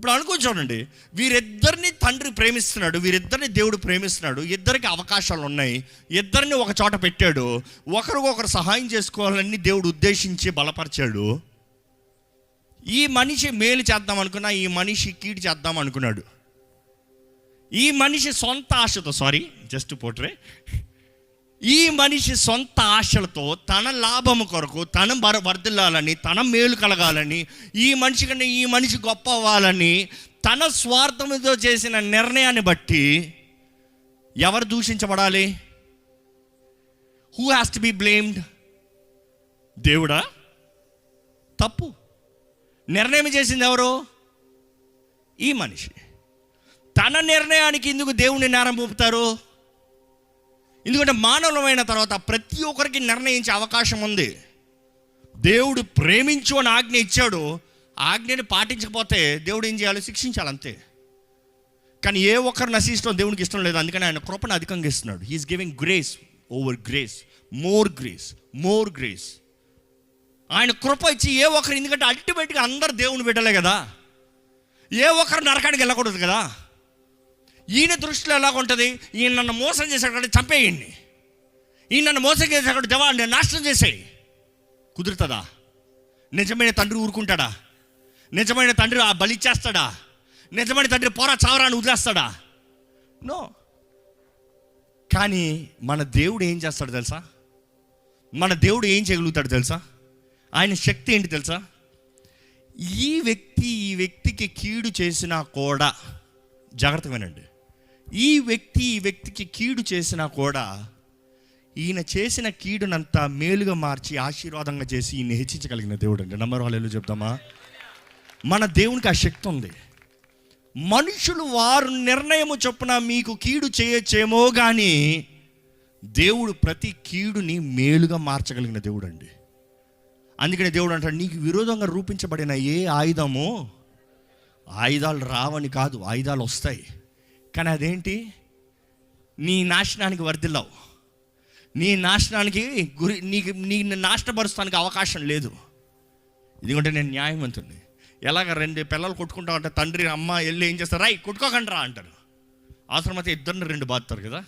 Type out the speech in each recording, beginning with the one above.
ఇప్పుడు అనుకుంటానండి, వీరిద్దరిని తండ్రి ప్రేమిస్తున్నాడు, వీరిద్దరిని దేవుడు ప్రేమిస్తున్నాడు, ఇద్దరికి అవకాశాలు ఉన్నాయి, ఇద్దరిని ఒక చోట పెట్టాడు, ఒకరికొకరు సహాయం చేసుకోవాలని దేవుడు ఉద్దేశించి బలపరిచాడు. ఈ మనిషి మేలు చేద్దాం అనుకున్నా, ఈ మనిషి కీడు చేద్దాం అనుకున్నాడు. ఈ మనిషి సొంత ఆశతో ఈ మనిషి సొంత ఆశలతో తన లాభము కొరకు, తన వర్ధిల్లాలని, తన మేలు కలగాలని, ఈ మనిషి కన్నా ఈ మనిషి గొప్ప అవ్వాలని తన స్వార్థంతో చేసిన నిర్ణయాన్ని బట్టి ఎవరు దూషించబడాలి? Who has to be blamed? దేవుడా? తప్పు నిర్ణయం చేసింది ఎవరు? ఈ మనిషి. తన నిర్ణయానికి ఎందుకు దేవుని నేరం మోపుతారు? ఎందుకంటే మానవులమైన తర్వాత ప్రతి ఒక్కరికి నిర్ణయించే అవకాశం ఉంది. దేవుడు ప్రేమించు అని ఆజ్ఞ ఇచ్చాడు, ఆజ్ఞని పాటించకపోతే దేవుడు ఏం చేయాలి? శిక్షించాలి, అంతే. కానీ ఏ ఒక్కరు నశించడం దేవునికి ఇష్టం లేదు. అందుకని ఆయన కృపను అధికంగా ఇస్తున్నాడు. He is giving grace over grace, more grace. ఆయన కృప ఇచ్చి ఏ ఒక్కరు, ఎందుకంటే అల్టిమేట్గా అందరు దేవుని బిడ్డలే కదా, ఏ ఒక్కరు నరకానికి వెళ్ళకూడదు కదా. ఈయన దృష్టిలో ఎలాగుంటుంది? ఈయన నన్ను మోసం చేశాడు, చంపేయండి. ఈయన నన్ను మోసం చేశాడు, దేవాన్ని నాశనం చేసేయి. కుదురుతుందా? నిజమైన తండ్రి ఊరుకుంటాడా? నిజమైన తండ్రి ఆ బలి చేస్తాడా? నిజమైన తండ్రి పోరా చావరాన్ని వదిలేస్తాడా? నో. కానీ మన దేవుడు ఏం చేస్తాడు తెలుసా? మన దేవుడు ఏం చేయగలుగుతాడు తెలుసా? ఆయన శక్తి ఏంటి తెలుసా? ఈ వ్యక్తికి కీడు చేసినా కూడా, జాగ్రత్తగా వినండి, ఈ వ్యక్తికి కీడు చేసినా కూడా ఈయన చేసిన కీడునంతా మేలుగా మార్చి ఆశీర్వాదంగా చేసి ఈయన హెచ్చించగలిగిన దేవుడు అండి. నమ్మరు హల్లెలూయా చెప్తామా? మన దేవునికి ఆ శక్తి ఉంది. మనుషులు వారు నిర్ణయము చొప్పున మీకు కీడు చేయొచ్చేమో కానీ దేవుడు ప్రతి కీడుని మేలుగా మార్చగలిగిన దేవుడు అండి. అందుకని దేవుడు అంటాడు, నీకు విరోధంగా రూపించబడిన ఏ ఆయుధాలు రావని కాదు, ఆయుధాలు వస్తాయి. కానీ అదేంటి? నీ నాశనానికి వర్ధిల్లావు, నీ నాశనానికి నీ నాశనపరుస్తానికి అవకాశం లేదు. ఎందుకంటే నేను న్యాయవంతుడిని. ఎలాగ 2 పిల్లలు కొట్టుకుంటా అంటే తండ్రి అమ్మ వెళ్ళి ఏం చేస్తారు? కొట్టుకోకండి రా అంటారు. అవసరమైతే ఇద్దరిని 2 బాధతారు కదా.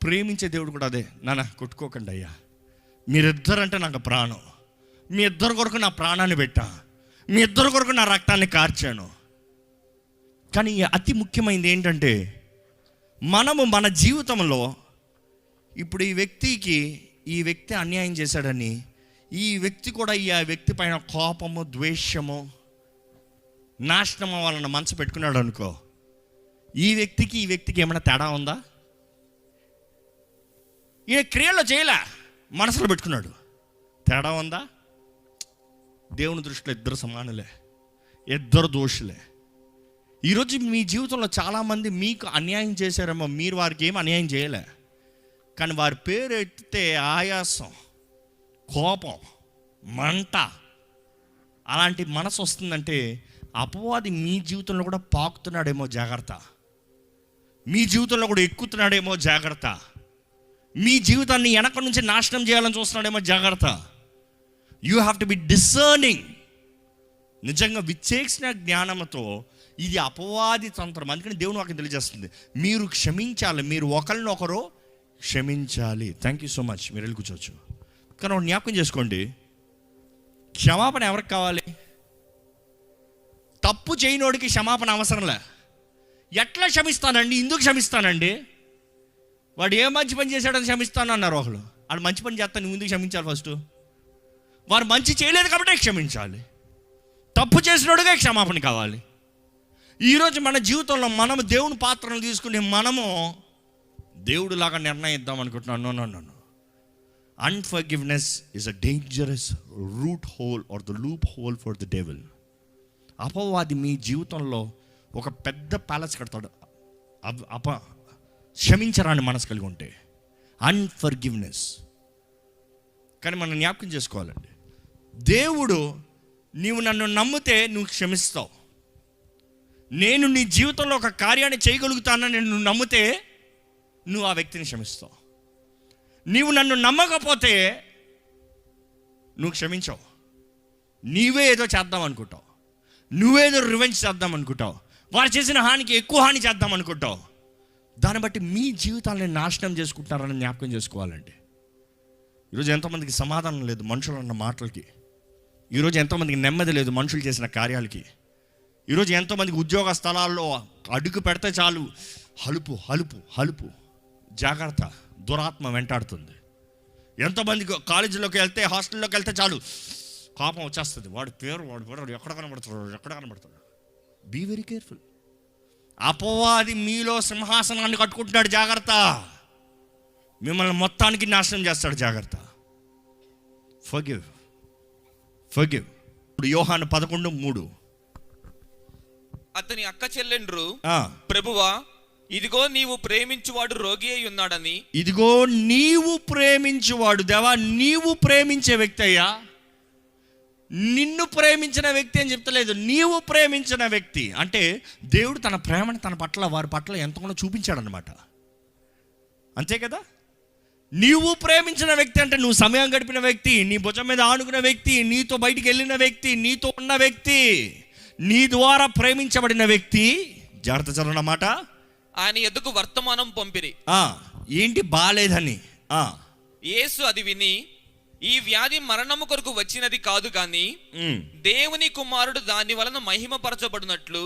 ప్రేమించే దేవుడు కూడా అదే, నాన్న కొట్టుకోకండి అయ్యా, మీరిద్దరంటే నాకు ప్రాణం, మీ ఇద్దరు కొరకు నా ప్రాణాన్ని పెట్టా, మీ ఇద్దరు కొరకు నా రక్తాన్ని కార్చాను. కానీ అతి ముఖ్యమైనది ఏంటంటే, మనము మన జీవితంలో ఇప్పుడు ఈ వ్యక్తి అన్యాయం చేశాడని ఈ వ్యక్తి కూడా ఈ వ్యక్తి పైన కోపము, ద్వేషము, నాశనం అవ్వాలన్న మనసు పెట్టుకున్నాడు అనుకో, ఈ వ్యక్తికి ఏమైనా తేడా ఉందా? ఈయన క్రియల్లో చేయలే, మనసులో పెట్టుకున్నాడు, తేడా ఉందా? దేవుని దృష్టిలో ఇద్దరు సమానులే, ఇద్దరు దోషులే. ఈరోజు మీ జీవితంలో చాలామంది మీకు అన్యాయం చేశారేమో, మీరు వారికి ఏం అన్యాయం చేయలే, కానీ వారి పేరు ఎత్తితే ఆయాసం, కోపం, మంట, అలాంటి మనసు వస్తుందంటే అపవాది మీ జీవితంలో కూడా పాకుతున్నాడేమో జాగ్రత్త, మీ జీవితంలో కూడా ఎక్కుతున్నాడేమో జాగ్రత్త, మీ జీవితాన్ని వెనక నుంచి నాశనం చేయాలని చూస్తున్నాడేమో జాగ్రత్త. You have to be discerning. నిజంగా విచేక్షణ జ్ఞానంతో ఇది అపవాది తంత్రం. అందుకని దేవుని వాక్యం తెలియజేస్తుంది, మీరు క్షమించాలి, మీరు ఒకరినొకరు క్షమించాలి. Thank you so much. మీరు వెళ్ళి కూర్చోవచ్చు. కానీ ఒక జ్ఞాపకం చేసుకోండి, క్షమాపణ ఎవరికి కావాలి? తప్పు చేయనోడికి క్షమాపణ అవసరంలే. ఎట్లా క్షమిస్తానండి? ఎందుకు క్షమిస్తానండి? వాడు ఏ మంచి పని చేశాడని క్షమిస్తాను అన్నారు ఒకళ్ళు. వాడు మంచి పని చేస్తాను, నువ్వు ఎందుకు క్షమించాలి? ఫస్ట్ వారు మంచి చేయలేదు కాబట్టి క్షమించాలి. తప్పు చేసినోడుగా క్షమాపణ కావాలి. ఈరోజు మన జీవితంలో మనము దేవుని పాత్రను తీసుకుని మనము దేవుడిలాగా నిర్ణయిద్దాం అనుకుంటున్నాను. నన్ను unforgiveness is a dangerous root hole or the loophole for the devil. అపవాది మీ జీవితంలో ఒక పెద్ద ప్యాలెస్ కడతాడు, క్షమించరాని మనసు కలిగి ఉంటే, అన్ఫర్గివ్నెస్. కానీ మనం జ్ఞాపకం చేసుకోవాలండి, దేవుడు నీవు నన్ను నమ్మితే నువ్వు క్షమిస్తావు, నేను నీ జీవితంలో ఒక కార్యాన్ని చేయగలుగుతానని నువ్వు నమ్మితే నువ్వు ఆ వ్యక్తిని క్షమిస్తావు. నీవు నన్ను నమ్మకపోతే నువ్వు క్షమించవు, నీవే ఏదో చేద్దాం అనుకుంటావు. నువ్వేదో రివెంజ్ చేద్దాం అనుకుంటావు, వారు చేసిన హానికి ఎక్కువ హాని చేద్దాం అనుకుంటావు. దాన్ని బట్టి మీ జీవితాలను నాశనం చేసుకుంటున్నారని జ్ఞాపకం చేసుకోవాలండి. ఈరోజు ఎంతోమందికి సమాధానం లేదు మనుషులు అన్న మాటలకి. ఈరోజు ఎంతోమందికి నెమ్మది లేదు మనుషులు చేసిన కార్యాలకి. ఈరోజు ఎంతోమందికి ఉద్యోగ స్థలాల్లో అడుగు పెడితే చాలు హలుపు హలుపు హలుపు, జాగ్రత్త, దురాత్మ వెంటాడుతుంది. ఎంతోమందికి కాలేజీలోకి వెళ్తే, హాస్టల్లోకి వెళ్తే చాలు కోపం వచ్చేస్తుంది. వాడి పేరు ఎక్కడ కనబడుతున్నాడు. Be very careful. అపవాది మీలో సింహాసనాన్ని కట్టుకుంటున్నాడు, జాగ్రత్త. మిమ్మల్ని మొత్తానికి నాశనం చేస్తాడు, జాగ్రత్త. ఫర్గివ్. ఇప్పుడు యోహాను 11:3. అతని అక్క చెల్లెండ్రు, ప్రభువా, ఇదిగో నీవు ప్రేమించువాడు రోగి అయి ఉన్నాడని. ఇదిగో నీవు ప్రేమించువాడు. దేవా, నీవు ప్రేమించే వ్యక్తి అయ్యా. నిన్ను ప్రేమించిన వ్యక్తి అని చెప్తలేదు, నీవు ప్రేమించిన వ్యక్తి. అంటే దేవుడు తన ప్రేమను తన పట్ల, వారి పట్ల ఎంతగానో చూపించాడనమాట. అంతే కదా. నీవు ప్రేమించిన వ్యక్తి అంటే నువ్వు సమయం గడిపిన వ్యక్తి, నీ భుజం మీద ఆనుకున్న వ్యక్తి, నీతో బయటికి వెళ్ళిన వ్యక్తి, నీతో ఉన్న వ్యక్తి, నీ ద్వారా ప్రేమించబడిన వ్యక్తి. జాగ్రత్త చదవనమాట. ఆయన ఎద్దుకు వర్తమానం పంపిరి. ఏంటి బాలేదని. యేసు అది విని, ఈ వ్యాధి మరణము కొరకు వచ్చినది కాదు గాని దేవుని కుమారుడు దాని వలన మహిమపరచబడినట్లు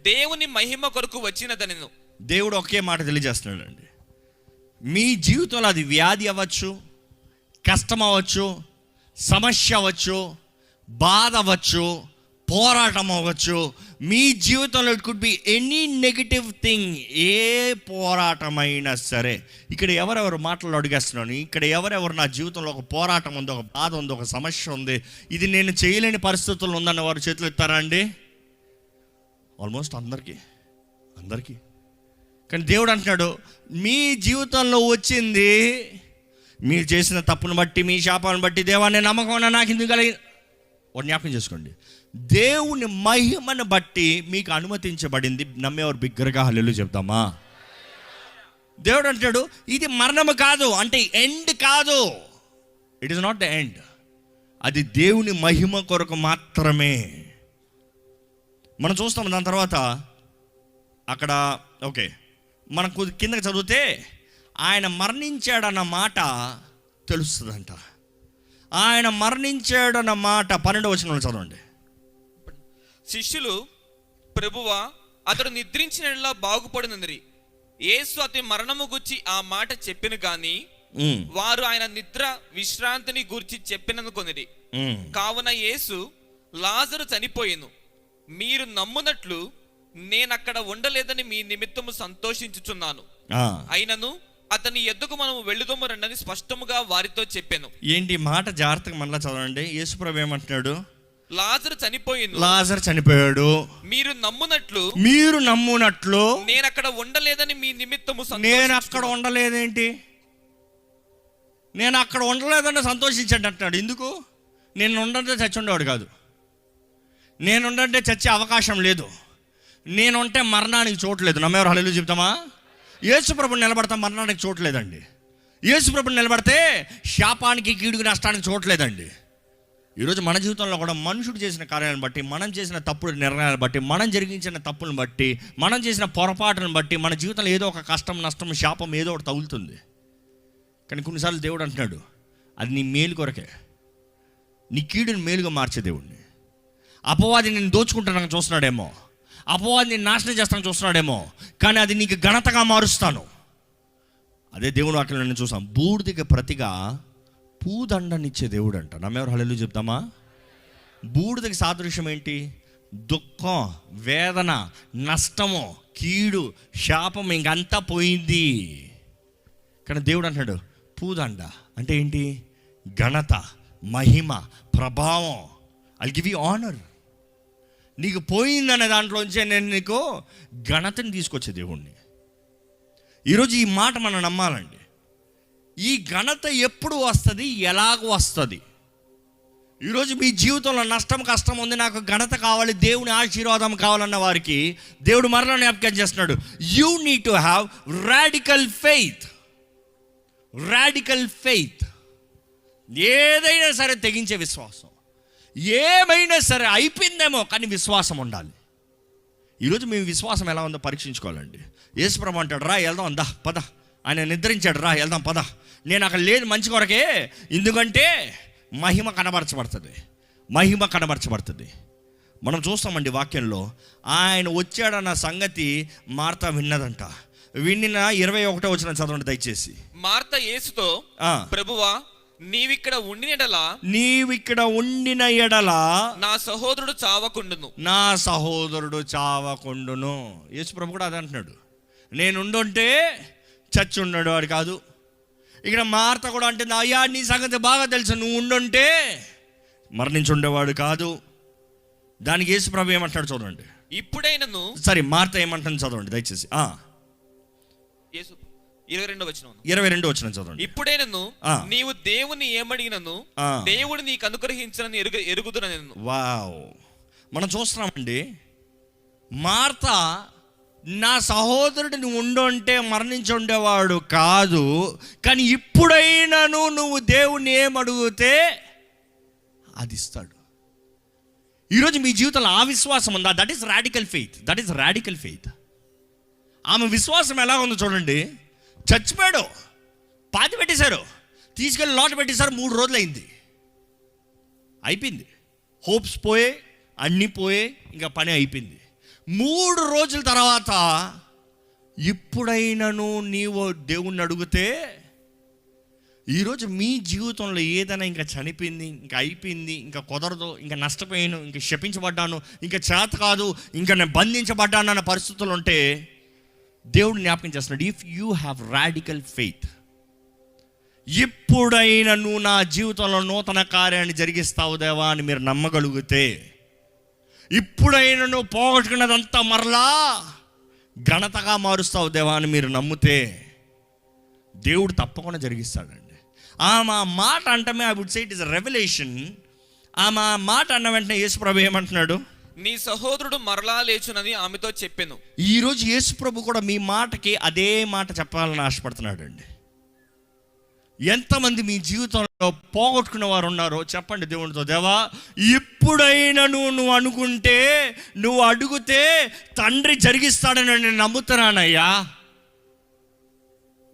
దేవుని మహిమ కొరకు వచ్చినదనెను. దేవుడు ఒకే మాట తెలియజేస్తున్నాడు అండి. మీ జీవితంలో అది వ్యాధి అవ్వచ్చు, కష్టం అవ్వచ్చు, సమస్య అవ్వచ్చు, బాధ అవ్వచ్చు, పోరాటం అవ్వచ్చు. మీ జీవితంలో it could be any negative thing. ఏ పోరాటమైనా సరే. ఇక్కడ ఎవరెవరు మాటలు అడిగేస్తున్నాను, ఇక్కడ ఎవరెవరు నా జీవితంలో ఒక పోరాటం ఉంది, ఒక బాధ ఉంది, ఒక సమస్య ఉంది, ఇది నేను చేయలేని పరిస్థితుల్లో ఉందన్న వారు చేతులు ఎత్తారా అండి? ఆల్మోస్ట్ అందరికీ. కానీ దేవుడు అంటున్నాడు, మీ జీవితంలో వచ్చింది మీరు చేసిన తప్పును బట్టి, మీ శాపాన్ని బట్టి, దేవాన్ని నమ్మకం నాకు ఎందుకు కలిగి. జ్ఞాపకం చేసుకోండి, దేవుని మహిమను బట్టి మీకు అనుమతించబడింది. నమ్మేవారు బిగ్గరగా హల్లెలూయా చెప్తామా? దేవుడు అంటాడు, ఇది మరణము కాదు, అంటే ఎండ్ కాదు. It is not the end. అది దేవుని మహిమ కొరకు మాత్రమే. మనం చూస్తాం. దాని తర్వాత అక్కడ ఓకే, మనకు కిందకి చదివితే ఆయన మరణించాడన్న మాట తెలుస్తుందంట. ఆయన మరణించాడన్న మాట 12వ వచనంలో చదవండి. శిష్యులు, ప్రభువా, అతడు నిద్రించినలా బాగుపడినందిరి. యేసు అతని మరణము గురించి ఆ మాట చెప్పిన గాని వారు ఆయన నిద్ర విశ్రాంతిని గురించి చెప్పిననుకొనిరి. కావున యేసు, లాజరు చనిపోయెను, మీరు నమ్మునట్లు నేనక్కడ ఉండలేదని మీ నిమిత్తము సంతోషించుచున్నాను. అయినను అతని ఎద్దుకు మనము వెళ్ళుదము రండని స్పష్టముగా వారితో చెప్పాను. ఏంటి మాట జాగ్రత్తగా మళ్ళా చదవండి. యేసు ప్రభు ఏమంటున్నాడు? లాజరు చనిపోయాడు, మీరు నమ్మునట్లు నేను అక్కడ ఉండలేదని మీ నిమిత్తము. నేను అక్కడ ఉండలేదేంటి? నేను అక్కడ ఉండలేదని సంతోషించండి అంటున్నాడు. ఎందుకు? నేను ఉండంటే చచ్చి ఉండేవాడు కాదు. నేను ఉండంటే చచ్చే అవకాశం లేదు. నేను ఉంటే మరణానికి చోట్లేదు. నమ్మేవారు హల్లెలూయా చెప్తామా? యేసు ప్రభుని నిలబడతాం, మరణానికి చోట్లేదండి. యేసు ప్రభుని నిలబడితే శాపానికి, కీడుకు, నష్టానికి చోట్లేదండి. ఈరోజు మన జీవితంలో కూడా మనుషుడు చేసిన కార్యాలను బట్టి, మనం చేసిన తప్పుడు నిర్ణయాలను బట్టి, మనం జరిగించిన తప్పులను బట్టి, మనం చేసిన పొరపాటును బట్టి మన జీవితంలో ఏదో ఒక కష్టం, నష్టం, శాపం ఏదో ఒకటి తగులుతుంది. కానీ కొన్నిసార్లు దేవుడు అంటున్నాడు, అది నీ మేలు కొరకే. నీ కీడుని మేలుగా మార్చే దేవుడిని. అపవాది నేను దోచుకుంటానని చూస్తున్నాడేమో, అపవాది నేను నాశనం చేస్తానని చూస్తున్నాడేమో, కానీ అది నీకు ఘనతగా మారుస్తాను. అదే దేవుడు అక్కడ నేను చూసాం. బూడిదకి ప్రతిగా పూదండనిచ్చే దేవుడు అంట. నమ్మెవరు హల్లెలూయా చెప్తామా? బూడిదకి సాదృశ్యం ఏంటి? దుఃఖం, వేదన, నష్టము, కీడు, శాపం ఇంకంతా పోయింది. కానీ దేవుడు అంటాడు పూదండ అంటే ఏంటి? ఘనత, మహిమ, ప్రభావం. I give you honour. నీకు పోయిందనే దాంట్లోంచే నేను నీకు ఘనతని తీసుకొచ్చే దేవుణ్ణి. ఈరోజు ఈ మాట మనం నమ్మాలండి. ఈ ఘనత ఎప్పుడు వస్తుంది, ఎలాగో వస్తుంది. ఈరోజు మీ జీవితంలో నష్టం, కష్టం ఉంది, నాకు ఘనత కావాలి, దేవుని ఆశీర్వాదం కావాలన్న వారికి దేవుడు మరలా జ్ఞాపకం చేస్తున్నాడు. You need to have radical faith. ఏదైనా సరే తెగించే విశ్వాసం. ఏమైనా సరే అయిపోయిందేమో, కానీ విశ్వాసం ఉండాలి. ఈరోజు మీ విశ్వాసం ఎలా ఉందో పరీక్షించుకోవాలండి. యేసుప్రభు అంటాడు, రా వెళ్దాం, అందా పద. ఆయన నిద్రించాడు, రా వెళ్దాం పద. నేను అక్కడ లేదు మంచి కొరకే, ఎందుకంటే మహిమ కనబరచబడుతుంది. మనం చూస్తామండి వాక్యంలో, ఆయన వచ్చాడన్న సంగతి మార్త విన్నదంట. విన్న 21వ వచనం చదవండి దయచేసి. మార్త యేసుతో, ప్రభువా నీవిక్కడ ఉండిన ఎడల నా సహోదరుడు చావకుండును. యేసు ప్రభు కూడా అదే అంటున్నాడు, నేనుండుంటే చచ్చి ఉన్నాడు వాడు కాదు. ఇక్కడ మార్త కూడా అంటుంది, అయ్యా నీ సంగతి బాగా తెలుసు, నువ్వు ఉండుంటే మరణించి ఉండేవాడు కాదు. దానికి యేసు ప్రభు ఏమంటాడు చూడండి. ఇప్పుడైనను సరే మార్త ఏమంటుంది చదవండి దయచేసి. 22వ వచనం చదవండి. ఇప్పుడైనను నీవు దేవుని ఏమడిగినను దేవుడు నీకు అనుగ్రహించనని ఎరుగుదునను. వావ్, మనం చూస్తున్నామండి, మార్త నా సహోదరుడు నువ్వు ఉండుంటే మరణించి ఉండేవాడు కాదు, కానీ ఇప్పుడైనాను నువ్వు దేవుణ్ణి ఏమడిగితే అది ఇస్తాడు. ఈరోజు మీ జీవితంలో ఆ విశ్వాసం ఉందా? That is radical faith. ఆమె విశ్వాసం ఎలా ఉందో చూడండి. చచ్చిపోయాడు, పాతి పెట్టేశారు, తీసుకెళ్ళి లోట పెట్టేశారు, 3 రోజులు అయింది, అయిపోయింది. హోప్స్ పోయే, అన్నీ పోయే, ఇంకా పని అయిపోయింది. 3 రోజుల తర్వాత ఇప్పుడైనాను నీవు దేవుణ్ణి అడిగితే, ఈరోజు మీ జీవితంలో ఏదైనా ఇంకా చనిపోయింది, ఇంకా అయిపోయింది, ఇంకా కుదరదు, ఇంకా నష్టపోయాను, ఇంకా శపించబడ్డాను, ఇంకా చేత కాదు, ఇంకా నేను బంధించబడ్డాను అన్న పరిస్థితులు ఉంటే దేవుడు జ్ఞాపకం చేస్తున్నాడు, if you have radical faith, ఇప్పుడైనా నువ్వు నా జీవితంలో నూతన కార్యాన్ని జరిగిస్తావు దేవా అని మీరు నమ్మగలిగితే, ఇప్పుడైనా నువ్వు పోగొట్టుకున్నదంతా మరలా ఘనతగా మారుస్తావు దేవా అని మీరు నమ్మితే, దేవుడు తప్పకుండా జరిగిస్తాడండి. ఆమె మాట అంటమే, I would say it is a revolution. ఆమె మాట అన్న వెంటనే యేసుప్రభు ఏమంటున్నాడు, నీ సహోదరుడు మరలా లేచునని ఆమెతో చెప్పాను. ఈరోజు యేసుప్రభు కూడా మీ మాటకి అదే మాట చెప్పాలని ఆశపడుతున్నాడు అండి. ఎంతమంది మీ జీవితంలో పోగొట్టుకున్న వారు ఉన్నారో చెప్పండి దేవునితో, దేవా ఇప్పుడైనా నువ్వు అనుకుంటే, నువ్వు అడిగితే తండ్రి జరిగిస్తాడని నేను నమ్ముతున్నానయ్యా.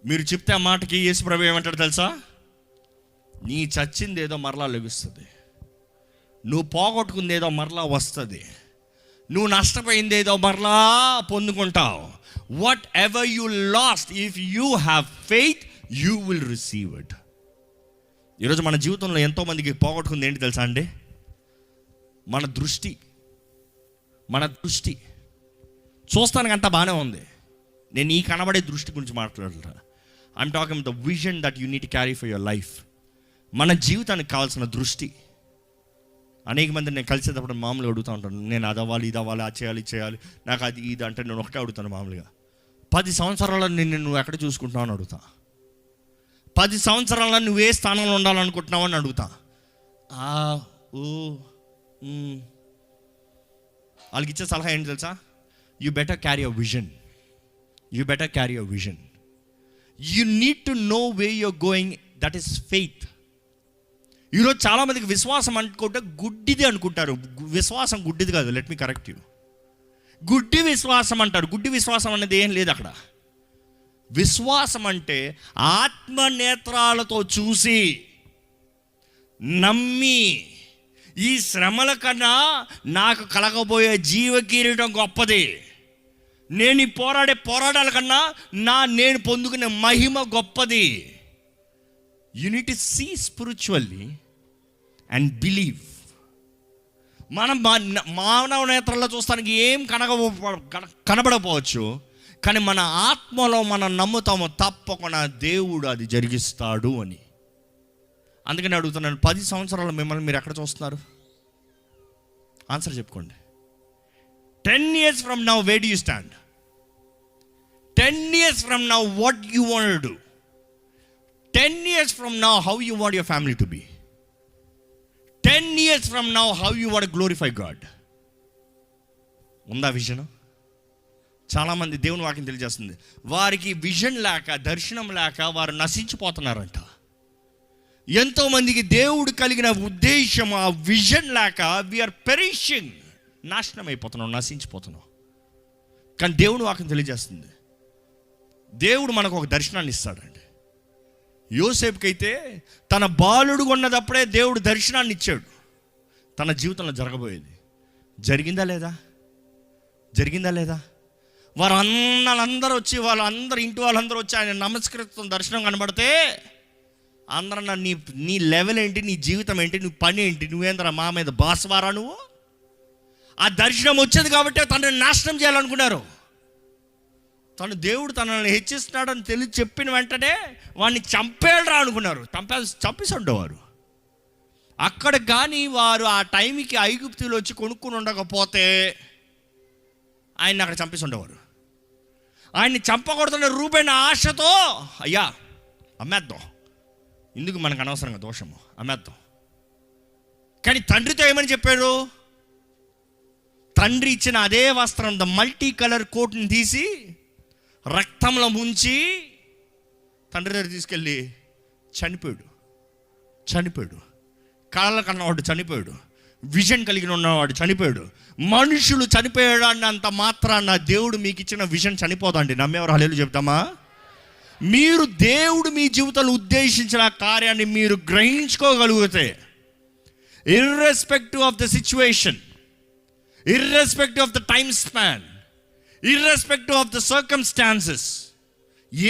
మీరు చెప్తే ఆ మాటకి యేసుప్రభు ఏమంటాడు తెలుసా? నీ చచ్చిందేదో మరలా లెగుస్తుంది, నువ్వు పోగొట్టుకుందేదో మరలా వస్తుంది, నువ్వు నష్టపోయిందేదో మరలా పొందుకుంటావు. Whatever you lost, if you have faith you will receive it. ఈరోజు మన జీవితంలో ఎంతోమందికి పోగొట్టుకుంది ఏంటి తెలుసా అండి? మన దృష్టి చూస్తానికి అంతా బాగానే ఉంది. నేను ఈ కనబడే దృష్టి గురించి మాట్లాడుతున్నా. I'm talking the vision that you need to carry for your life. మన జీవితానికి కావాల్సిన దృష్టి. అనేక మంది నేను కలిసేటప్పుడు మామూలుగా అడుగుతూ ఉంటాను, నేను అది అవ్వాలి, ఇది అవ్వాలి, అది చేయాలి, చేయాలి, నాకు అది ఇది అంటే నేను ఒకటే అడుగుతాను మామూలుగా. 10 సంవత్సరాల్లో నువ్వు ఎక్కడ చూసుకుంటున్నావు అని అడుగుతా. 10 సంవత్సరాల్లో నువ్వు ఏ స్థానంలో ఉండాలనుకుంటున్నావు అని అడుగుతా. వాళ్ళకి ఇచ్చే సలహా ఏంటి తెలుసా? You better carry a vision. You need to know way you're going. That is faith. ఈరోజు చాలామందికి విశ్వాసం అనుకుంటే గుడ్డిది అనుకుంటారు. విశ్వాసం గుడ్డిది కాదు. Let me correct you. గుడ్డి విశ్వాసం అంటారు. గుడ్డి విశ్వాసం అనేది ఏం లేదు అక్కడ. విశ్వాసం అంటే ఆత్మనేత్రాలతో చూసి నమ్మి, ఈ శ్రమల కన్నా నాకు కలగబోయే జీవ కిరీటం గొప్పది, నేను ఈ పోరాటాల కన్నా నేను పొందుకునే మహిమ గొప్పది. You need to see spiritually and believe. మనం మానవ నేత్రంలో చూస్తానికి ఏం కనబడకపోవచ్చు, కానీ మన ఆత్మలో మనం నమ్ముతాము తప్పకుండా దేవుడు అది జరిగిస్తాడు అని. అందుకని అడుగుతున్నాను, 10 సంవత్సరాలు మిమ్మల్ని మీరు ఎక్కడ చూస్తున్నారు? ఆన్సర్ చెప్పుకోండి. 10 years from now, where do you stand? 10 years from now, what you want to do? 10 years from now, how you want your family to be? 10 years from now, how you want to glorify God? ఉందా vision? చాలామంది దేవుని వాక్యం తెలియజేస్తుంది, వారికి vision లేక, దర్శనం లేక వారు నశించిపోతున్నారంట. ఎంతో మందికి దేవుడు కలిగిన ఉద్దేశం, ఆ విజన్ లేక వీఆర్ పెరిషింగ్, నాశనం అయిపోతున్నాం, నశించిపోతున్నాం. కానీ దేవుడు వాక్యం తెలియజేస్తుంది, దేవుడు మనకు ఒక దర్శనాన్ని ఇస్తాడండి. యోసేపుకి అయితే తన బాలుడు ఉన్నదప్పుడే దేవుడు దర్శనాన్ని ఇచ్చాడు. తన జీవితంలో జరగబోయేది జరిగిందా లేదా? జరిగిందా లేదా? వారందరూ వచ్చి, వాళ్ళందరూ ఇంటి వాళ్ళందరూ వచ్చి ఆయన నమస్కరిస్తున్న దర్శనం కనబడితే అందరూ నీ లెవెల్ ఏంటి, నీ జీవితం ఏంటి, నీ పని ఏంటి, నువ్వేంద్ర మా మీద బాస్వారా నువ్వు? ఆ దర్శనం వచ్చేది కాబట్టి తనని నాశనం చేయాలనుకున్నారు. దేవుడు తనని హెచ్చిస్తున్నాడని తెలిసి చెప్పిన వెంటనే వాడిని చంపేయడరా అనుకున్నారు. చంపేసి ఉండేవారు. అక్కడ కానీ వారు ఆ టైంకి ఐగుప్తులు వచ్చి కొనుక్కుని ఉండకపోతే ఆయన్ని అక్కడ చంపేసి ఉండేవారు. ఆయన్ని చంపకూడదన్న రూబేన్ ఆశతో, అయ్యా అమ్మేద్దాం, ఇందుకు మనకు అనవసరంగా దోషము, అమ్మేద్దాం. కానీ తండ్రితో ఏమని చెప్పాడు? తండ్రి ఇచ్చిన అదే వస్త్రం, ద మల్టీ కలర్ కోట్ని తీసి రక్తంలో ముంచి తండ్రి దగ్గర తీసుకెళ్ళి చనిపోయాడు. కళల కన్నవాడు చనిపోయాడు, విజన్ కలిగిన ఉన్నవాడు చనిపోయాడు. మనుషులు చనిపోయాడు అంత మాత్రాన దేవుడు మీకు ఇచ్చిన విజన్ చనిపోదండి. నమ్మేవారు హల్లెలూయా చెప్తామా? మీరు దేవుడు మీ జీవితంలో ఉద్దేశించిన కార్యాన్ని మీరు గ్రహించుకోగలిగితే, irrespective of the situation, irrespective of the time span, irrespective of the circumstances,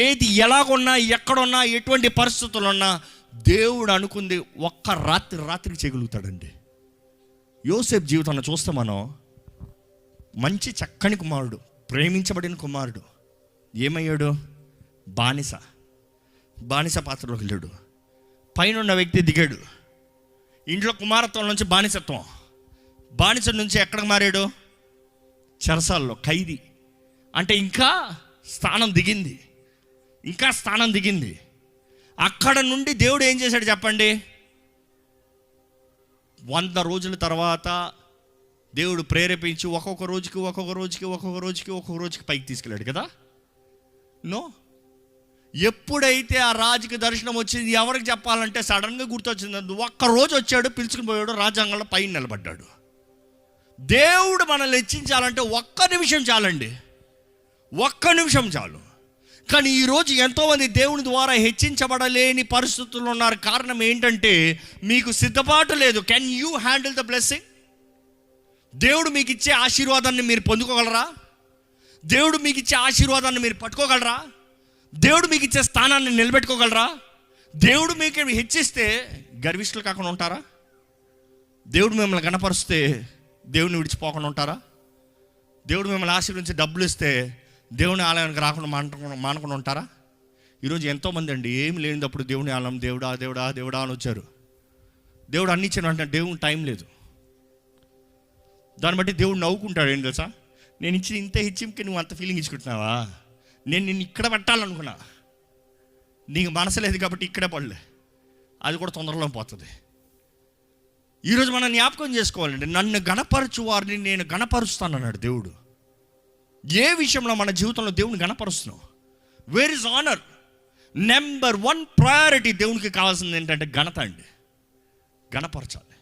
ఏది ఎలాగున్నా, ఎక్కడున్నా, ఎటువంటి పరిస్థితులు ఉన్నా దేవుడు అనుకుంది ఒక్క రాత్రికి చేయగలుగుతాడండి. యోసేపు జీవితంలో చూస్తే మనం, మంచి చక్కని కుమారుడు, ప్రేమించబడిన కుమారుడు, ఏమయ్యాడు? బానిస పాత్రలోకి వెళ్ళాడు. పైన ఉన్న వ్యక్తి దిగాడు. ఇంట్లో కుమారత్వం నుంచి బానిస నుంచి ఎక్కడికి మారాడు? చెరసాల్లో ఖైదీ. అంటే ఇంకా స్థానం దిగింది. అక్కడ నుండి దేవుడు ఏం చేశాడు చెప్పండి? 100 రోజుల తర్వాత దేవుడు ప్రేరేపించి ఒక్కొక్క రోజుకి పైకి తీసుకెళ్ళాడు కదా. ఎప్పుడైతే ఆ రాజుకి దర్శనం వచ్చింది, ఎవరికి చెప్పాలంటే సడన్గా గుర్తొచ్చింది. ఒక్క రోజు వచ్చాడు, పిలుచుకుని పోయాడు, రాజ్యాంగంలో పైన నిలబడ్డాడు. దేవుడు మనల్ని హెచ్చించాలంటే ఒక్క నిమిషం చాలండి, ఒక్క నిమిషం చాలు. కానీ ఈరోజు ఎంతోమంది దేవుని ద్వారా హెచ్చించబడలేని పరిస్థితుల్లో ఉన్నారు. కారణం ఏంటంటే మీకు సిద్ధపాటు లేదు. Can you handle the blessing? దేవుడు మీకు ఇచ్చే ఆశీర్వాదాన్ని మీరు పొందుకోగలరా? దేవుడు మీకు ఇచ్చే ఆశీర్వాదాన్ని మీరు పట్టుకోగలరా? దేవుడు మీకు ఇచ్చే స్థానాన్ని నిలబెట్టుకోగలరా? దేవుడు మీకు హెచ్చిస్తే గర్విష్ఠులు కాకుండా ఉంటారా? దేవుడు మిమ్మల్ని గణపరిస్తే దేవుడిని విడిచిపోకుండా ఉంటారా? దేవుడు మిమ్మల్ని ఆశీర్వదించి డబ్బులు ఇస్తే దేవుని ఆలయానికి రాకుండా మానకుండా ఉంటారా? ఈరోజు ఎంతోమంది అండి ఏమి లేనిదప్పుడు దేవుని ఆలయం దేవుడా అని వచ్చారు. దేవుడు అన్ని ఇచ్చిన అంటే దేవుని టైం లేదు. దాన్ని బట్టి దేవుడు నవ్వుకుంటాడు. ఏం తెలుసా? నేను ఇచ్చిన ఇంత హెచ్చింకి నువ్వు అంత ఫీలింగ్ ఇచ్చుకుంటున్నావా? నేను నిన్ను ఇక్కడ పెట్టాలనుకున్నా, నీకు మనసు లేదు కాబట్టి ఇక్కడే పడలే, అది కూడా తొందరలో పోతుంది. ఈరోజు మనం జ్ఞాపకం చేసుకోవాలండి, నన్ను గణపరచు వారిని నేను గణపరుస్తాను అన్నాడు దేవుడు. ఏ విషయంలో మన జీవితంలో దేవుని గణపరుస్తున్నాం? Where is honour? Number 1 priority దేవునికి కావాల్సింది ఏంటంటే ఘనత అండి. గణపరచాలి.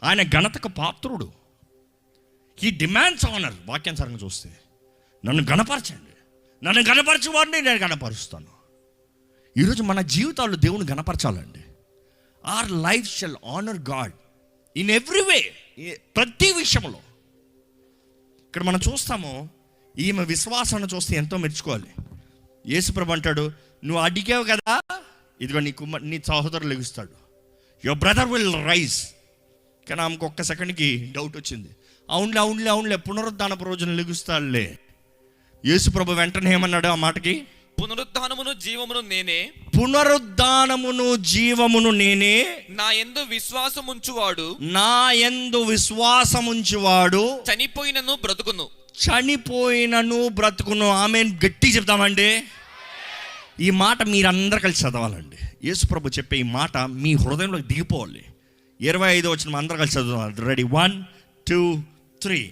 ఆయన ఘనతకు పాత్రుడు. He demands honour. వాక్యానుసారంగా చూస్తే నన్ను గణపరచండి, నన్ను గణపరచు వారిని నేను గణపరుస్తాను. ఈరోజు మన జీవితాల్లో దేవుని గణపరచాలండి. Our life shall honour God in every way. ప్రతి విషయంలో. ఇక్కడ మనం చూస్తాము, ఈమె విశ్వాసాన్ని చూస్తే ఎంతో మెచ్చుకోవాలి. యేసుప్రభు అంటాడు, నువ్వు అడిగావు కదా, ఇదిగో నీ సహోదరులు లెగుస్తాడు, యువర్ బ్రదర్ విల్ రైజ్. కానీ ఆమెకు ఒక్క సెకండ్కి డౌట్ వచ్చింది. అవునులే పునరుద్ధానపు రోజున లెగుస్తాడులే. యేసుప్రభు వెంటనే ఏమన్నాడు ఆ మాటకి? పునరుద్ధానమును జీవమును నేనే, నా యందు విశ్వాసముంచువాడు చనిపోయినను బ్రతుకును. ఆమేన్. గట్టి చెప్తామండి. ఈ మాట మీరందరూ కలిసి చదవాలండి. యేసుప్రభు చెప్పే ఈ మాట మీ హృదయంలో దిగిపోవాలి. 25వ వచనం అందరూ కలిసి చదవాలి. రెడీ? 1 2 3.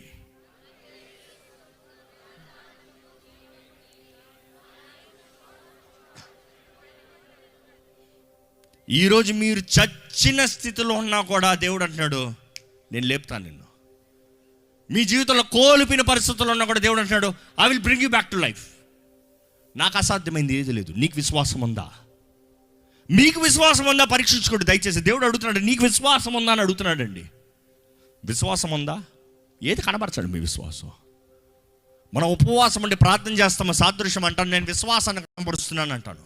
ఈరోజు మీరు చచ్చిన స్థితిలో ఉన్నా కూడా దేవుడు అంటున్నాడు, నేను లేపుతాను నిన్ను. మీ జీవితంలో కోల్పోయిన పరిస్థితుల్లో ఉన్నా కూడా దేవుడు అంటున్నాడు, I will bring you back to life. నాకు అసాధ్యమైంది ఏది లేదు. నీకు విశ్వాసం ఉందా? మీకు విశ్వాసం ఉందా? పరీక్షించుకోండి దయచేసి. దేవుడు అడుగుతున్నాడు, నీకు విశ్వాసం ఉందా అని అడుగుతున్నాడండి. విశ్వాసం ఉందా? ఏది కనబరచండి మీ విశ్వాసం. మనం ఉపవాసం అంటే ప్రార్థన చేస్తాము, సాదృశ్యం అంటాను, నేను విశ్వాసాన్ని కనబరుస్తున్నాను అంటాను.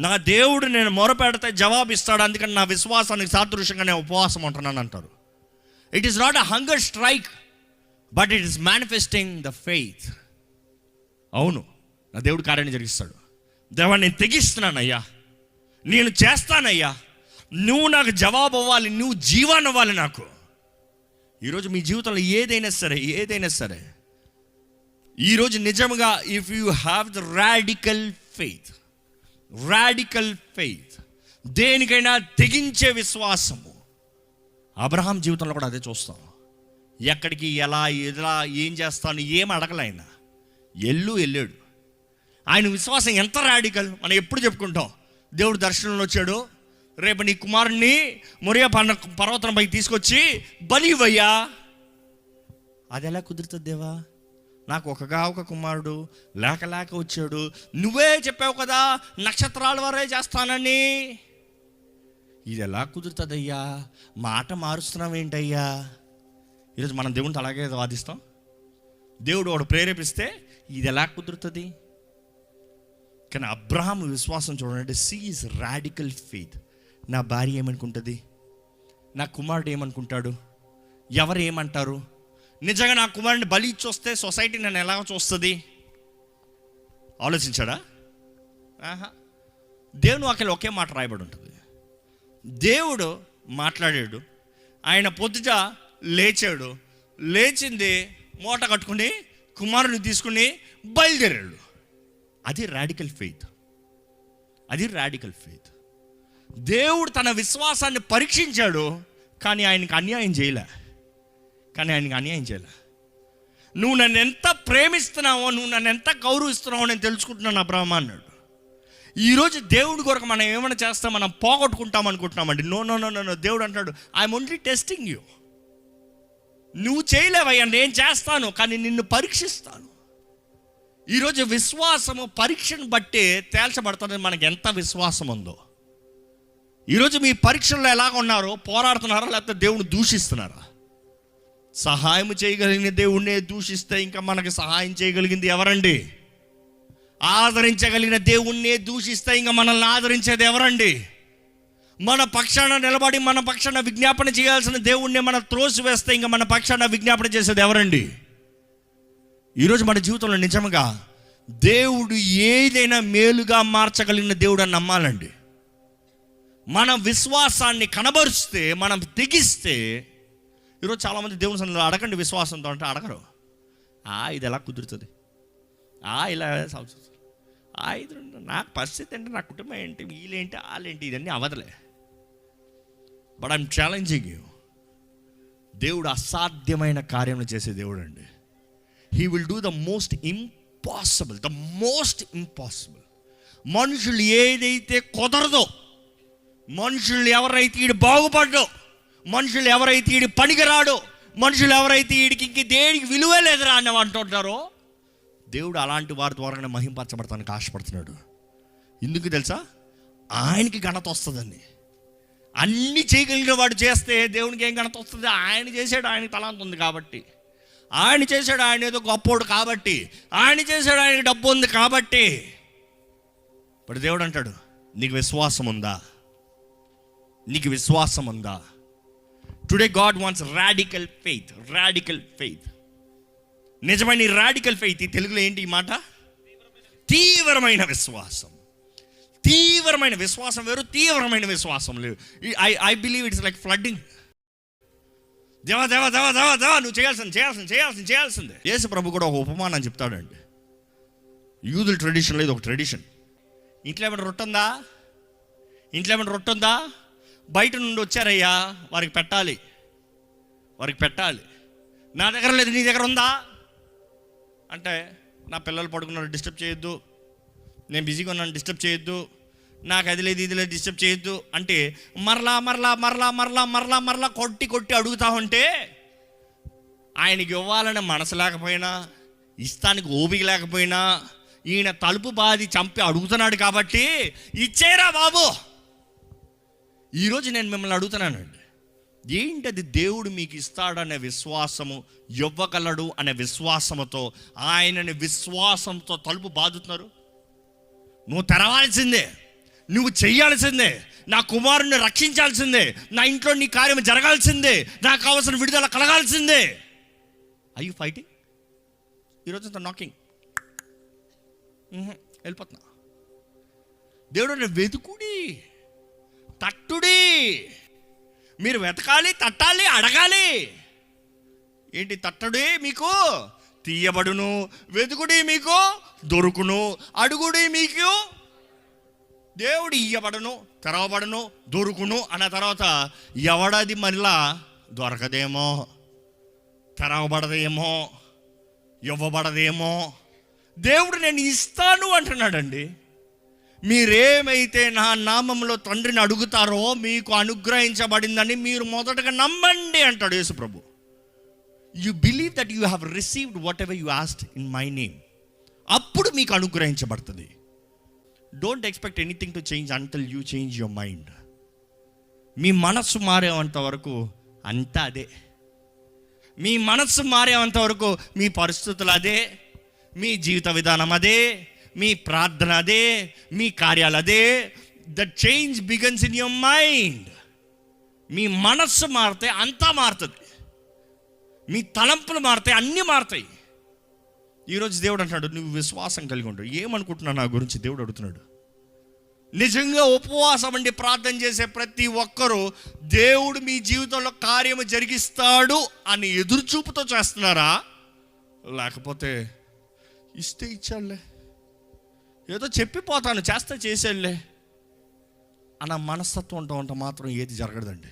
నా దేవుడు నేను మొరపెడితే జవాబు ఇస్తాడు, అందుకని నా విశ్వాసానికి సాదృశ్యంగా నేను ఉపవాసం ఉంటున్నాను అంటారు. It is not a hunger strike, but it is manifesting the faith. అవును, నా దేవుడు కార్యాన్ని జరిగిస్తాడు. దేవా నేను తెగిస్తున్నానయ్యా, నేను చేస్తానయ్యా, నువ్వు నాకు జవాబు అవ్వాలి, నువ్వు జీవాన్ని అవ్వాలి నాకు. ఈరోజు మీ జీవితంలో ఏదైనా సరే ఈరోజు నిజంగా if you have the radical faith, దేనికైనా తెగించే విశ్వాసము. అబ్రహాం జీవితంలో కూడా అదే చూస్తాం. ఎక్కడికి ఎలా ఏం చేస్తాను ఏం అడగలే ఆయన, వెళ్ళాడు. ఆయన విశ్వాసం ఎంత రాడికల్ మనం ఎప్పుడు చెప్పుకుంటాం. దేవుడు దర్శనంలో వచ్చాడు, రేపు నీ కుమారుణ్ణి మొరియా పర్వతంపై తీసుకొచ్చి బలివయ్యా. అది ఎలా కుదురుతుంది దేవా? నాకు ఒక కుమారుడు లేక వచ్చాడు, నువ్వే చెప్పావు కదా నక్షత్రాల వరే చేస్తానని. ఇది ఎలా కుదురుతుందయ్యా? మాట మారుస్తున్నావు ఏంటయ్యా? ఈరోజు మనం దేవునితో అలాగే వాదిస్తాం. దేవుడు వాడు ప్రేరేపిస్తే ఇది ఎలా కుదురుతుంది? కానీ అబ్రహాం విశ్వాసం చూడండి, సీ ఈజ్ రాడికల్ ఫెయిత్. నా భార్య ఏమనుకుంటుంది, నా కుమారుడు ఏమనుకుంటాడు, ఎవరు ఏమంటారు, నిజంగా నా కుమారుడిని బలి ఇచ్చి వస్తే సొసైటీ నన్ను ఎలా చూస్తుంది, ఆలోచించాడా? దేవుని వాక్యంలో ఒకే మాట రాయబడి ఉంటుంది. దేవుడు మాట్లాడాడు, ఆయన పొద్దుట లేచాడు, లేచింది మూట కట్టుకుని కుమారుని తీసుకుని బయలుదేరాడు. అది రాడికల్ ఫెయిత్. దేవుడు తన విశ్వాసాన్ని పరీక్షించాడు, కానీ ఆయనకి అన్యాయం చేయలే. నువ్వు నన్ను ఎంత ప్రేమిస్తున్నావో, నువ్వు నన్ను ఎంత గౌరవిస్తున్నావో నేను తెలుసుకుంటున్నాను అబ్రహాం అన్నాడు. ఈరోజు దేవుడి కొరకు మనం ఏమైనా చేస్తాం, మనం పోగొట్టుకుంటాం అనుకుంటున్నామండి. నో. దేవుడు అంటాడు, ఐఎమ్ ఓన్లీ టెస్టింగ్ యూ. నువ్వు చేయలేవయ్యా, నేను చేస్తాను, కానీ నిన్ను పరీక్షిస్తాను. ఈరోజు విశ్వాసము పరీక్షను బట్టి తేల్చబడుతుంది మనకి ఎంత విశ్వాసం ఉందో. ఈరోజు మీ పరీక్షల్లో ఎలాగ ఉన్నారో, పోరాడుతున్నారా లేకపోతే దేవుని దూషిస్తున్నారా? సహాయం చేయగలిగిన దేవుణ్ణే దూషిస్తే ఇంకా మనకి సహాయం చేయగలిగింది ఎవరండి? ఆదరించగలిగిన దేవుణ్ణే దూషిస్తే ఇంకా మనల్ని ఆదరించేది ఎవరండి? మన పక్షాన నిలబడి మన పక్షాన విజ్ఞాపన చేయాల్సిన దేవుణ్ణి మనం త్రోసివేస్తే ఇంకా మన పక్షాన విజ్ఞాపన చేసేది ఎవరండి? ఈరోజు మన జీవితంలో నిజంగా దేవుడు ఏదైనా మేలుగా మార్చగలిగిన దేవుడు అని నమ్మాలండి. మన విశ్వాసాన్ని కనబరుస్తే, మనం తెగిస్తే. ఈరోజు చాలామంది దేవుని సన్నిధిలో అడగండి విశ్వాసంతో అంటే అడగరు. ఇది ఎలా కుదురుతుంది, ఇలా ఇది నాకు పరిస్థితి ఏంటి, నా కుటుంబం ఏంటి, వీళ్ళేంటి వాళ్ళేంటి, ఇదన్నీ అవదలే. బట్ ఐఎమ్ ఛాలెంజింగ్ యూ, దేవుడు అసాధ్యమైన కార్యం చేసే దేవుడు అండి. He will do the most impossible. మనుషులు ఏదైతే కుదరదో, మనుషులు ఎవరైతే ఈడు బాగుపడ్డో, మనుషులు ఎవరైతే ఈడు పనికిరాడో, మనుషులు ఎవరైతే ఈడికి ఇంక దేనికి విలువే లేదురా అని అంటుంటారో, దేవుడు అలాంటి వారి ద్వారానే మహింపరచబడతానికి ఆశపడుతున్నాడు. ఎందుకు తెలుసా? ఆయనకి ఘనత వస్తుందండి. అన్నీ చేయగలిగిన వాడు చేస్తే దేవునికి ఏం ఘనత వస్తుంది? ఆయన చేసాడు, ఆయనకి తలాంత ఉంది కాబట్టి, ఆయన చేశాడు, ఆయన ఏదో గొప్పోడు కాబట్టి, ఆయన చేశాడు, ఆయనకి డబ్బు ఉంది కాబట్టి. ఇప్పుడు దేవుడు అంటాడు, నీకు విశ్వాసం ఉందా? Today God wants radical faith. నిజమైన రాడికల్ ఫెయిత్, ఈ తెలుగులో ఏంటి ఈ మాట? తీవ్రమైన విశ్వాసం వేరు, తీవ్రమైన విశ్వాసం లేదు. I believe it's like flooding. దేవా నువ్వు చేయాల్సిందే. యేసు ప్రభు కూడా ఒక ఉపమానం చెప్తాడండి. యూదుల ట్రెడిషన్లో ఇది ఒక ట్రెడిషన్. ఇంట్లో ఏమైనా రొట్టె ఉందా? బయట నుండి వచ్చారయ్యా, వారికి పెట్టాలి. నా దగ్గర లేదు, నీ దగ్గర ఉందా అంటే, నా పిల్లలు పడుకున్నారు, డిస్టర్బ్ చేయొద్దు, నేను బిజీగా ఉన్నాను, డిస్టర్బ్ చేయొద్దు, నాకు అది లేదు ఇది లేదు డిస్టర్బ్ చేయొద్దు అంటే మరలా కొట్టి అడుగుతా ఉంటే ఆయనకి ఇవ్వాలనే మనసు లేకపోయినా, ఇష్టానికి ఓపిక లేకపోయినా, ఈయన తలుపు బాది చంపి అడుగుతున్నాడు కాబట్టి ఇచ్చేరా బాబు. ఈరోజు నేను మిమ్మల్ని అడుగుతున్నానండి, ఏంటది దేవుడు మీకు ఇస్తాడనే విశ్వాసము, ఇవ్వగలడు అనే విశ్వాసముతో ఆయనని విశ్వాసంతో తలుపు బాదుతున్నారు. నువ్వు తెరవాల్సిందే, నువ్వు చెయ్యాల్సిందే, నా కుమారుని రక్షించాల్సిందే, నా ఇంట్లో నీ కార్యం జరగాల్సిందే, నాకు కావాల్సిన విడుదల కలగాల్సిందే. I you fighting? ఈరోజు అంత నాకింగ్ వెళ్ళిపోతున్నా. దేవుడు వెతుకుడి, తట్టుడి, మీరు వెతకాలి, తట్టాలి, అడగాలి. ఏంటి తట్టుడి మీకు తీయబడును, వెతుకుడి మీకు దొరుకును, అడుగుడి మీకు దేవుడు ఇయ్యబడును, తెరవబడును, దొరుకును అన్న తర్వాత ఎవడది మళ్ళా దొరకదేమో, తెరవబడదేమో, ఇవ్వబడదేమో. దేవుడు నేను ఇస్తాను అంటున్నాడండి. మీరేమైతే నా నామంలో తండ్రిని అడుగుతారో మీకు అనుగ్రహించబడిందని మీరు మొదటగా నమ్మండి అంటాడు యేసు ప్రభు. You believe that you have received whatever you asked in my name, అప్పుడు మీకు అనుగ్రహించబడుతుంది. Don't expect anything to change until you change your mind. మీ మనస్సు మారేంత వరకు అంతా అదే. మీ మనస్సు మారేంత వరకు మీ పరిస్థితులు అదే, మీ జీవిత విధానం అదే, మీ ప్రార్థన అదే, మీ కార్యాలు అదే. The change begins in your mind. మీ మనస్సు మారితే అంతా మారుతుంది, మీ తలంపులు మారితే అన్నీ మారుతాయి. ఈరోజు దేవుడు అంటున్నాడు, నువ్వు విశ్వాసం కలిగి ఉంటావు. ఏమనుకుంటున్నావు నా గురించి? దేవుడు అడుగుతున్నాడు. నిజంగా ఉపవాసం అండి ప్రార్థన చేసే ప్రతి ఒక్కరూ దేవుడు మీ జీవితంలో కార్యము జరిగిస్తాడు అని ఎదురుచూపుతో చేస్తున్నారా? లేకపోతే ఇస్తే ఇచ్చాడులే, ఏదో చెప్పిపోతాను, చేస్తే చేసేళ్ళే అన్న మనస్తత్వం ఉంటా మాత్రం ఏది జరగదండి.